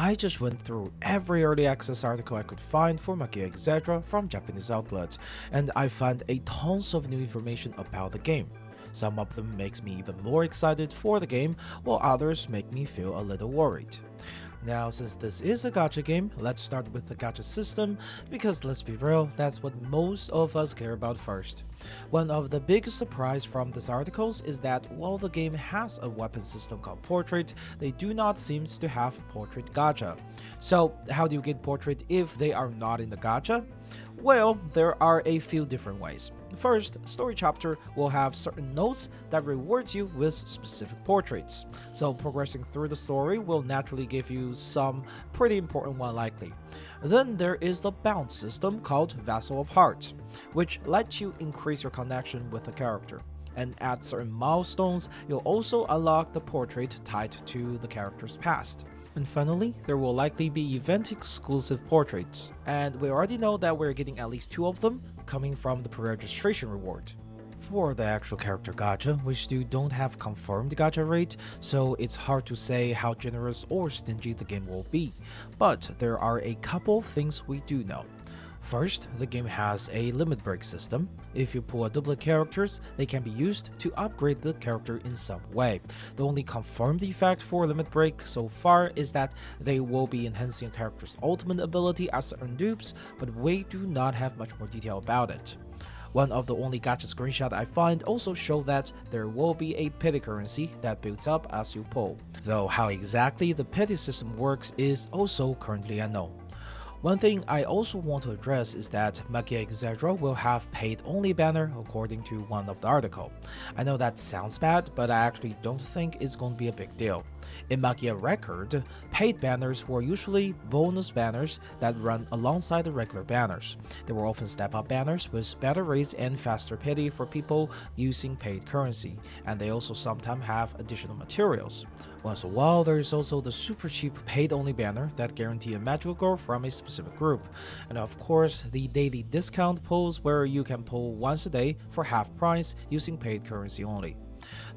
I just went through every early access article I could find for Magia Exedra from Japanese outlets, and I found a tons of new information about the game. Some of them makes me even more excited for the game, while others make me feel a little worried. Now, since this is a gacha game, let's start with the gacha system, because let's be real, that's what most of us care about first. One of the biggest surprise from this articles is that while the game has a weapon system called Portrait, they do not seem to have Portrait gacha. So, how do you get Portrait if they are not in the gacha? Well, there are a few different ways. First, story chapter will have certain notes that reward you with specific portraits, so progressing through the story will naturally give you some pretty important one likely. Then there is the bounce system called Vessel of Heart, which lets you increase your connection with the character. And at certain milestones, you'll also unlock the portrait tied to the character's past. And finally, there will likely be event-exclusive portraits, and we already know that we're getting at least 2 of them coming from the pre-registration reward. For the actual character gacha, we still don't have confirmed gacha rate, so it's hard to say how generous or stingy the game will be, but there are a couple of things we do know. First, the game has a limit break system. If you pull a duplicate characters, they can be used to upgrade the character in some way. The only confirmed effect for limit break so far is that they will be enhancing a character's ultimate ability as certain dupes, but we do not have much more detail about it. One of the only gacha screenshot I find also show that there will be a petty currency that builds up as you pull, though how exactly the petty system works is also currently unknown. One thing I also want to address is that Magia Exedra will have paid-only banner according to one of the article. I know that sounds bad, but I actually don't think it's going to be a big deal. In Magia Record, paid banners were usually bonus banners that run alongside the regular banners. They were often step-up banners with better rates and faster pity for people using paid currency, and they also sometimes have additional materials. Once in a while, there is also the super cheap paid-only banner that guarantee a magical girl from a specific group, and of course the daily discount pulls where you can pull once a day for half price using paid currency only.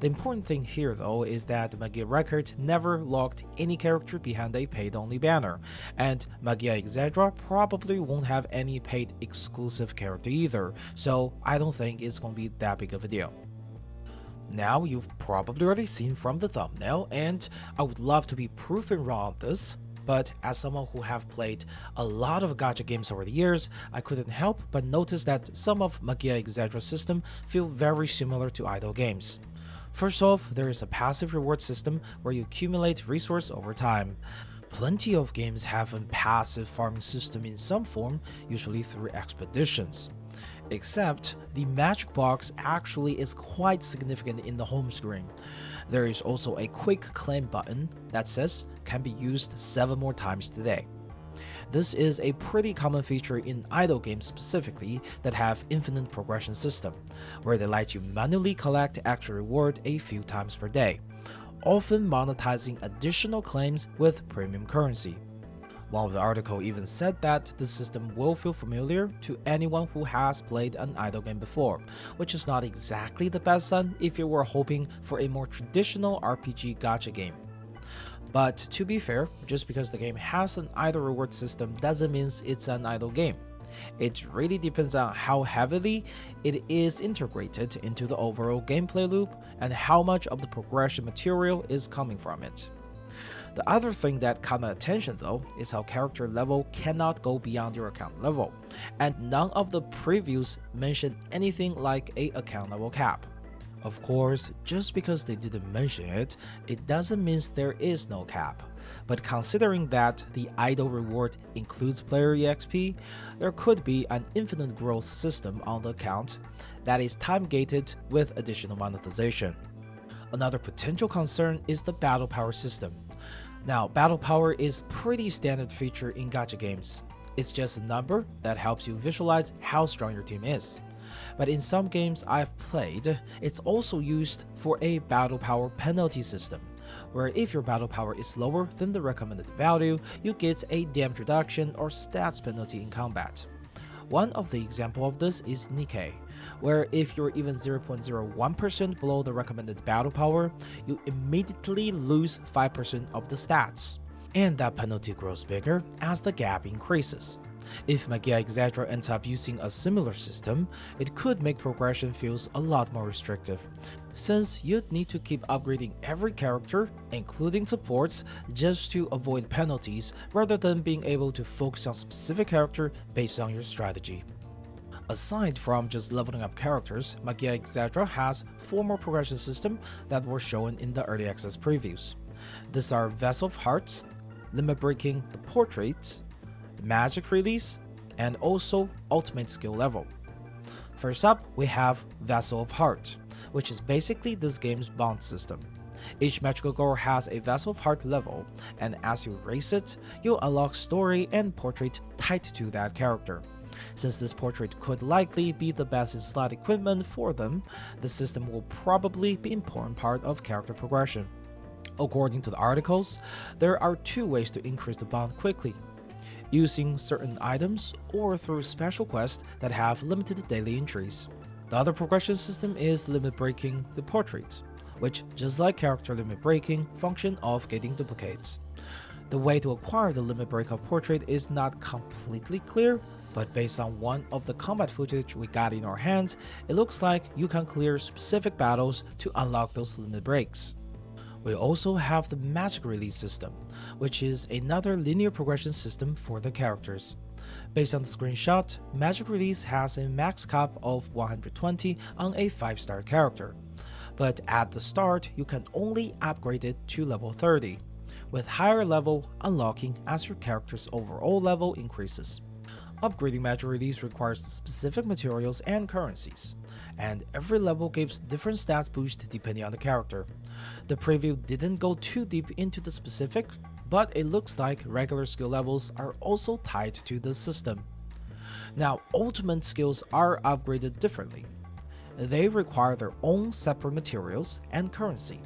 The important thing here though is that Magia Record never locked any character behind a paid-only banner, and Magia Exedra probably won't have any paid exclusive character either, so I don't think it's gonna be that big of a deal. Now, you've probably already seen from the thumbnail, and I would love to be proven wrong on this, but as someone who have played a lot of gacha games over the years, I couldn't help but notice that some of Magia Exedra system feel very similar to idle games. First off, there is a passive reward system where you accumulate resource over time. Plenty of games have a passive farming system in some form, usually through expeditions. Except, the magic box actually is quite significant in the home screen. There is also a quick claim button that says can be used 7 more times today. This is a pretty common feature in idle games specifically that have infinite progression system, where they let you manually collect extra reward a few times per day, often monetizing additional claims with premium currency. One of the article even said that the system will feel familiar to anyone who has played an idle game before, which is not exactly the best sign if you were hoping for a more traditional RPG gacha game. But to be fair, just because the game has an idle reward system doesn't mean it's an idle game. It really depends on how heavily it is integrated into the overall gameplay loop and how much of the progression material is coming from it. The other thing that caught my attention though is how character level cannot go beyond your account level, and none of the previews mention anything like a account level cap. Of course, just because they didn't mention it, it doesn't mean there is no cap. But considering that the idle reward includes player EXP, there could be an infinite growth system on the account that is time-gated with additional monetization. Another potential concern is the battle power system. Now, battle power is pretty standard feature in gacha games. It's just a number that helps you visualize how strong your team is. But in some games I've played, it's also used for a battle power penalty system, where if your battle power is lower than the recommended value, you get a damage reduction or stats penalty in combat. One of the example of this is Nikkei, where if you're even 0.01% below the recommended battle power, you immediately lose 5% of the stats. and that penalty grows bigger as the gap increases. If Magia Exedra ends up using a similar system, it could make progression feels a lot more restrictive, since you'd need to keep upgrading every character, including supports, just to avoid penalties rather than being able to focus on specific character based on your strategy. Aside from just leveling up characters, Magia Exedra has 4 more progression systems that were shown in the early access previews. These are Vessel of Hearts, Limit Breaking the Portraits, Magic Release, and also Ultimate Skill Level. First up, we have Vessel of Heart, which is basically this game's bond system. Each magical girl has a Vessel of Heart level, and as you raise it, you unlock story and portrait tied to that character. Since this portrait could likely be the best in slot equipment for them, the system will probably be an important part of character progression. According to the articles, there are 2 ways to increase the bond quickly: using certain items or through special quests that have limited daily entries. The other progression system is limit breaking the portraits, which, just like character limit breaking, function off getting duplicates. The way to acquire the limit break of portrait is not completely clear, but based on one of the combat footage we got in our hands, it looks like you can clear specific battles to unlock those limit breaks. We also have the Magic Release system, which is another linear progression system for the characters. Based on the screenshot, Magic Release has a max cap of 120 on a 5-star character, but at the start you can only upgrade it to level 30, with higher level unlocking as your character's overall level increases. Upgrading Magic Release requires specific materials and currencies, and every level gives different stats boost depending on the character. The preview didn't go too deep into the specific, but it looks like regular skill levels are also tied to the system. Now, ultimate skills are upgraded differently. They require their own separate materials and currency.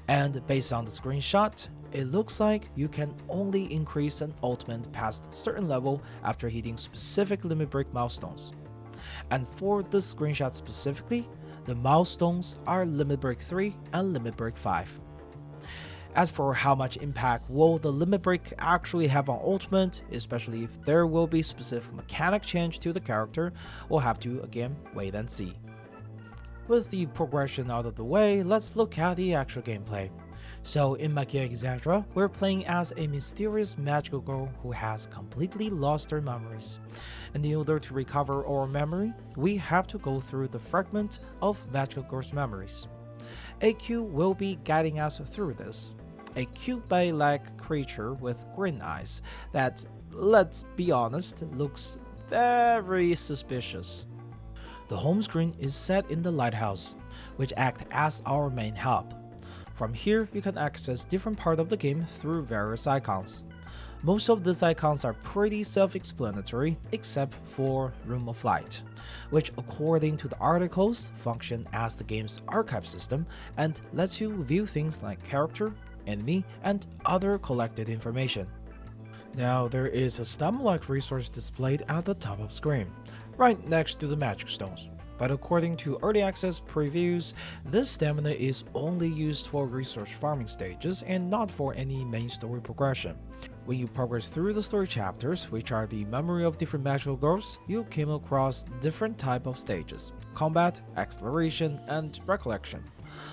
And based on the screenshot, it looks like you can only increase an ultimate past a certain level after hitting specific limit break milestones. And for this screenshot specifically, the milestones are Limit Break 3 and Limit Break 5. As for how much impact will the Limit Break actually have on Ultimate, especially if there will be specific mechanic change to the character, we'll have to again wait and see. With the progression out of the way, let's look at the actual gameplay. So in Magia Exedra, we're playing as a mysterious magical girl who has completely lost her memories. And in order to recover our memory, we have to go through the fragment of magical girl's memories. AQ will be guiding us through this. A cube-like creature with green eyes that, let's be honest, looks very suspicious. The home screen is set in the lighthouse, which acts as our main hub. From here, you can access different parts of the game through various icons. Most of these icons are pretty self-explanatory except for Room of Light, which according to the articles function as the game's archive system and lets you view things like character, enemy, and other collected information. Now there is a stamina-like resource displayed at the top of screen, right next to the magic stones. But according to early access previews, this stamina is only used for resource farming stages and not for any main story progression. When you progress through the story chapters, which are the memory of different magical girls, you came across different type of stages: combat, exploration, and recollection.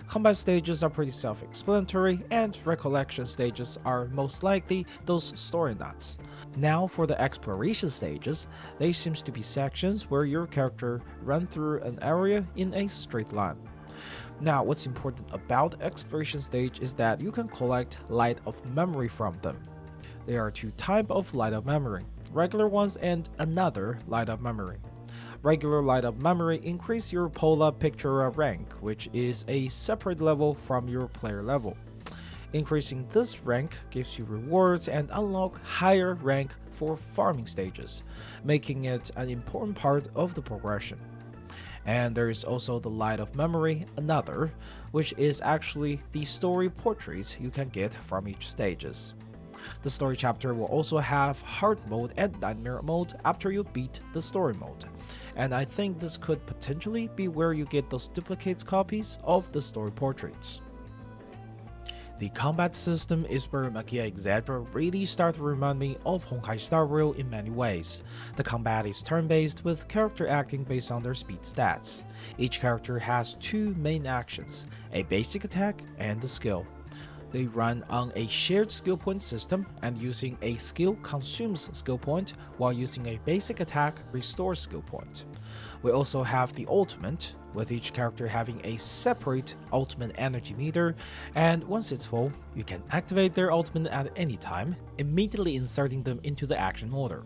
Combat stages are pretty self-explanatory, and recollection stages are most likely those story nuts. Now for the exploration stages, they seem to be sections where your character runs through an area in a straight line. Now what's important about the exploration stage is that you can collect light of memory from them. There are 2 types of light of memory, regular ones and another light of memory. Regular light of memory increase your Pola Pictura rank, which is a separate level from your player level. Increasing this rank gives you rewards and unlock higher rank for farming stages, making it an important part of the progression. And there is also the light of memory, another, which is actually the story portraits you can get from each stages. The story chapter will also have hard mode and nightmare mode after you beat the story mode, and I think this could potentially be where you get those duplicates copies of the story portraits. The combat system is where Magia Exedra really started to remind me of Honkai Star Rail in many ways. The combat is turn-based with character acting based on their speed stats. Each character has two main actions, a basic attack and a skill. They run on a shared skill point system, and using a skill consumes skill point, while using a basic attack restores skill point. We also have the ultimate, with each character having a separate ultimate energy meter, and once it's full, you can activate their ultimate at any time, immediately inserting them into the action order.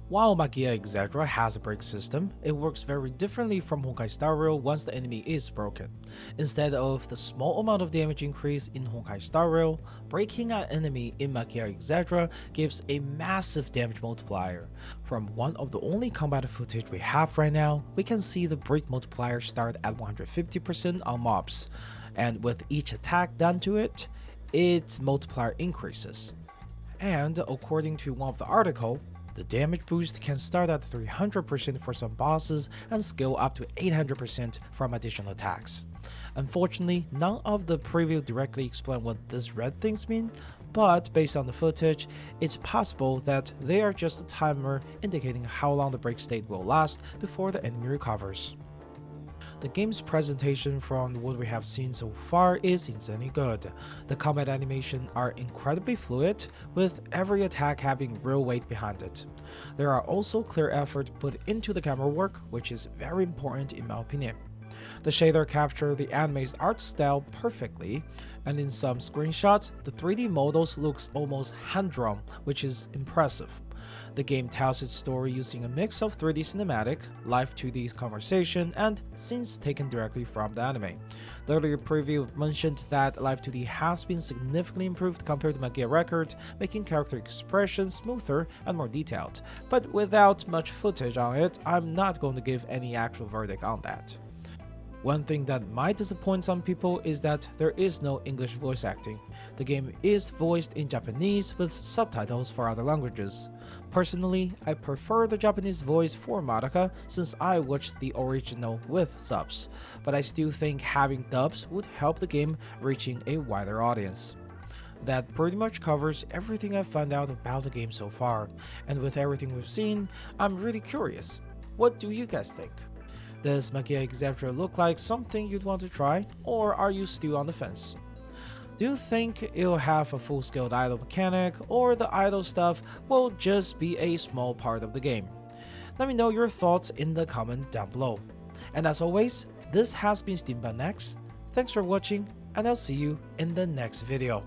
While Magia Exedra has a break system, it works very differently from Honkai Star Rail once the enemy is broken. Instead of the small amount of damage increase in Honkai Star Rail, breaking an enemy in Magia Exedra gives a massive damage multiplier. From one of the only combat footage we have right now, we can see the break multiplier start at 150% on mobs, and with each attack done to it, its multiplier increases. And according to one of the article, the damage boost can start at 300% for some bosses and scale up to 800% from additional attacks. Unfortunately, none of the preview directly explain what these red things mean, but based on the footage, it's possible that they are just a timer indicating how long the break state will last before the enemy recovers. The game's presentation from what we have seen so far is insanely good. The combat animations are incredibly fluid, with every attack having real weight behind it. There are also clear effort put into the camera work, which is very important in my opinion. The shader capture the anime's art style perfectly, and in some screenshots, the 3D models looks almost hand-drawn, which is impressive. The game tells its story using a mix of 3D cinematic, live 2D conversation, and scenes taken directly from the anime. The earlier preview mentioned that live 2D has been significantly improved compared to Magia Record, making character expressions smoother and more detailed, but without much footage on it, I'm not going to give any actual verdict on that. One thing that might disappoint some people is that there is no English voice acting. The game is voiced in Japanese with subtitles for other languages. Personally, I prefer the Japanese voice for Madoka since I watched the original with subs, but I still think having dubs would help the game reaching a wider audience. That pretty much covers everything I've found out about the game so far, and with everything we've seen, I'm really curious. What do you guys think? Does Magia Exedra look like something you'd want to try, or are you still on the fence? Do you think it'll have a full-scaled idol mechanic, or the idol stuff will just be a small part of the game? Let me know your thoughts in the comment down below. And as always, this has been SteamBunX. Thanks for watching, and I'll see you in the next video.